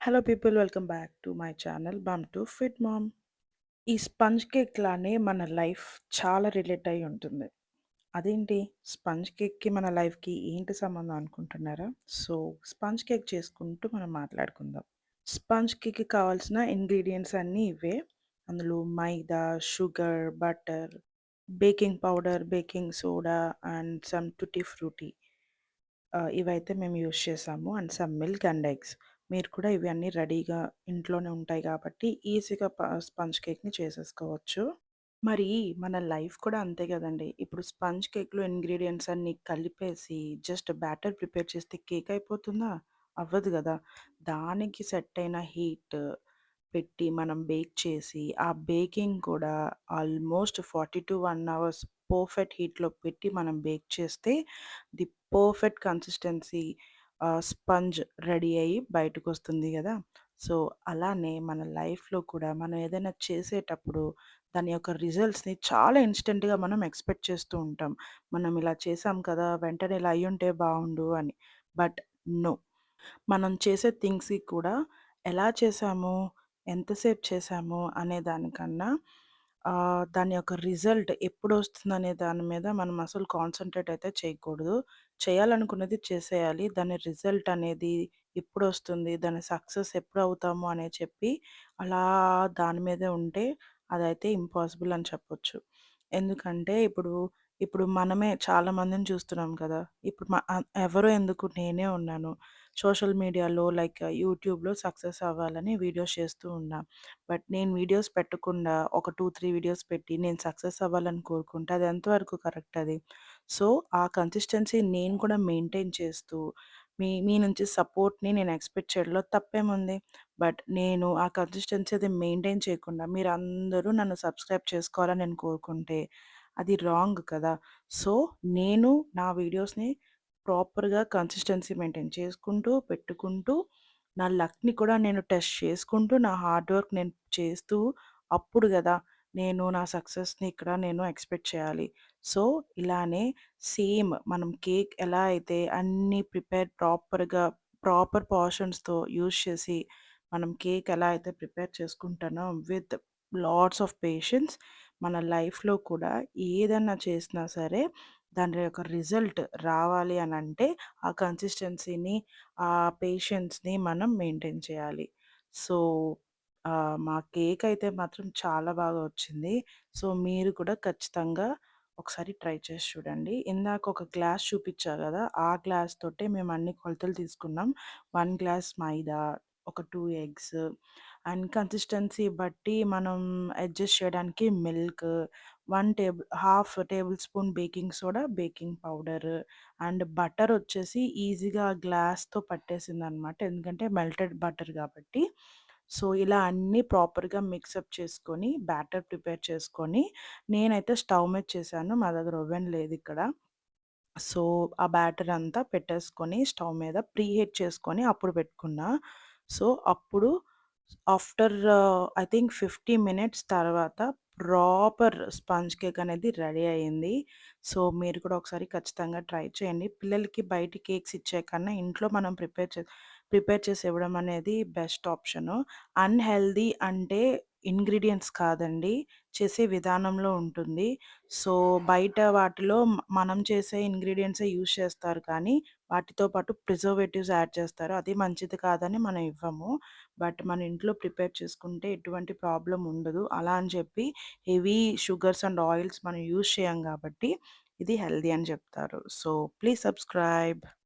Hello people welcome back to my channel bump to fit mom. ఈ sponge cake లానే మన life చాలా relate అయి ఉంటుంది. అదేంటి స్పంజ్ కేక్‌కి మన లైఫ్‌కి ఏంటి సంబంధం అనుకుంటున్నారా? సో, స్పంజ్ కేక్ చేసుకుంటూ మనం మాట్లాడుకుందాం. స్పంజ్ కేక్‌కి కావాల్సిన ఇంగ్రీడియెంట్స్ అన్నీ ఇవే. అందులో maida, sugar, butter, baking powder, baking soda and some tutti frutti. ఇవైతే మేము యూజ్ చేసాము. And some milk and eggs. మీరు కూడా ఇవన్నీ రెడీగా ఇంట్లోనే ఉంటాయి కాబట్టి ఈజీగా స్పంజ్ కేక్‌ని చేసేసుకోవచ్చు. మరి మన లైఫ్ కూడా అంతే గదండీ! ఇప్పుడు స్పంజ్ కేక్‌లో ఇంగ్రీడియెంట్స్ అన్నీ కలిపేసి జస్ట్ బ్యాటర్ ప్రిపేర్ చేస్తే కేక్ అయిపోతుందా? అవ్వదు గదా! దానికి సెట్ అయిన హీట్ పెట్టి మనం బేక్ చేసి, ఆ బేకింగ్ కూడా ఆల్మోస్ట్ 40-1 అవర్స్ పర్ఫెక్ట్ హీట్‌లో పెట్టి మనం బేక్ చేస్తే the perfect consistency sponge ready అయ్యి బయటకొస్తుంది గదా! సో, అలానే మన లైఫ్‌లో కూడా మనం ఏదైనా చేసేటప్పుడు దాని యొక్క రిజల్ట్స్‌ని చాలా ఇన్‌స్టంట్‌గా మనం ఎక్స్‌పెక్ట్ చేస్తూ ఉంటాం. మనం ఇలా చేసాం కదా! వెంటనే ఇలా అయ్యుంటే బావుండు అని. But no. మనం చేసే థింగ్స్‌కి కూడా ఎలా చేశాము, ఎంతసేపు చేశాము అనే దానికన్నా దాని యొక్క రిజల్ట్ ఎప్పుడొస్తుందనే దాని మీద మనం అసలు కాన్సంట్రేట్ అయితే చేయకూడదు. చేయాలనుకున్నది చేసేయాలి. దాని రిజల్ట్ అనేది ఎప్పుడొస్తుంది, దాని సక్సెస్ ఎప్పుడవుతాము అని చెప్పి అలా దాని మీదే ఉంటే అదైతే ఇంపాసిబుల్ అని చెప్పొచ్చు. ఎందుకంటే ఇప్పుడు మనమే చాలా మందిని చూస్తున్నాం కదా! ఇప్పుడు ఎవరో ఎందుకు నేనే ఉన్నాను. సోషల్ మీడియాలో లైక్ యూట్యూబ్‌లో సక్సెస్ అవ్వాలని వీడియోస్ చేస్తూ ఉన్నా. బట్ నేను వీడియోస్ పెట్టకుండా ఒక 2, 3 వీడియోస్ పెట్టి నేను సక్సెస్ అవ్వాలని కోరుకుంటే అది ఎంతవరకు కరెక్ట్ అది? సో, ఆ కన్సిస్టెన్సీ నేను కూడా మెయింటైన్ చేస్తూ మీ నుంచి సపోర్ట్‌ని నేను ఎక్స్‌పెక్ట్ చేయడంలో తప్పేముంది? బట్ నేను ఆ కన్సిస్టెన్సీ అది మెయింటైన్ చేయకుండా మీరందరూ నన్ను సబ్స్క్రైబ్ చేసుకోవాలని నేను కోరుకుంటే అది రాంగ్ కదా! సో, నేను నా వీడియోస్‌ని ప్రాపర్‌గా కన్సిస్టెన్సీ మెయింటైన్ చేసుకుంటూ, పెట్టుకుంటూ, నా లక్‌ని కూడా నేను టెస్ట్ చేసుకుంటూ, నా హార్డ్ వర్క్ నేను చేస్తూ, అప్పుడు గదా! నేను నా సక్సెస్‌ని ఇక్కడ నేను ఎక్స్‌పెక్ట్ చేయాలి. సో, ఇలానే సేమ్ మనం కేక్ ఎలా అయితే అన్నీ ప్రాపర్ పోర్షన్స్‌తో యూజ్ చేసి, మనం కేక్ ఎలా అయితే ప్రిపేర్ చేసుకుంటానో విత్ లాట్స్ ఆఫ్ పేషెన్స్ మన లైఫ్‌లో కూడా ఏదన్నా చేసినా సరే దాని యొక్క రిజల్ట్ రావాలి అనంటే, ఆ కన్సిస్టెన్సీని, ఆ పేషెన్స్‌ని మనం మెయింటైన్ చేయాలి. సో, మా కేక్ అయితే మాత్రం చాలా బాగా వచ్చింది. సో, మీరు కూడా ఖచ్చితంగా ఒకసారి ట్రై చేసి చూడండి. ఇందాక ఒక గ్లాస్ చూపిచ్చా గదా! ఆ గ్లాస్ తోటే మేము అన్ని కొలతలు తీసుకున్నాం. 1 గ్లాస్ మైదా, ఒక 2 ఎగ్స్ అండ్ కన్సిస్టెన్సీ బట్టి మనం అడ్జస్ట్ చేయడానికి milk, half table spoon baking soda, baking powder and butter వచ్చేసి ఈజీగా గ్లాస్‌తో పట్టేసిందనమాట. ఎందుకంటే మెల్టెడ్ బటర్ గాబట్టి. సో, ఇలా అన్నీ ప్రాపర్‌గా మిక్సప్ చేసుకొని, బ్యాటర్ ప్రిపేర్ చేసుకొని, నేనైతే స్టవ్ మీద చేశాను. మా దగ్గర ఓవెన్ లేదిక్కడ. సో, ఆ బ్యాటర్ అంతా పెట్టేసుకొని స్టవ్ మీద ప్రీహీట్ చేసుకొని అప్పుడు పెట్టుకున్నా. సో, అప్పుడు ఆఫ్టర్ ఐ థింక్ 50 మినిట్స్ తర్వాత ప్రాపర్ స్పాంజ్ కేక్ అనేది రెడీ అయింది. సో, మీరు కూడా ఒకసారి ఖచ్చితంగా ట్రై చేయండి. పిల్లలకి బయట కేక్స్ ఇచ్చే కన్నా ఇంట్లో మనం ప్రిపేర్ చేసి ఇవ్వడం అనేది బెస్ట్ ఆప్షను. అన్‌హెల్తీ అంటే ఇంగ్రీడియెంట్స్ కాదండి. చేసే విధానంలో ఉంటుంది. సో, బయట వాటిలో మనం చేసే ఇంగ్రీడియెంట్సే యూజ్ చేస్తారు కానీ, వాటితో పాటు ప్రిజర్వేటివ్స్ యాడ్ చేస్తారు. అది మంచిది కాదని మనం ఇవ్వము. బట్ మన ఇంట్లో ప్రిపేర్ చేసుకుంటే ఎటువంటి ప్రాబ్లమ్ ఉండదు. అలా అని చెప్పి హెవీ షుగర్స్ అండ్ ఆయిల్స్ మనం యూజ్ చేయం కాబట్టి, ఇది హెల్తీ అని చెప్తారు. So, please subscribe.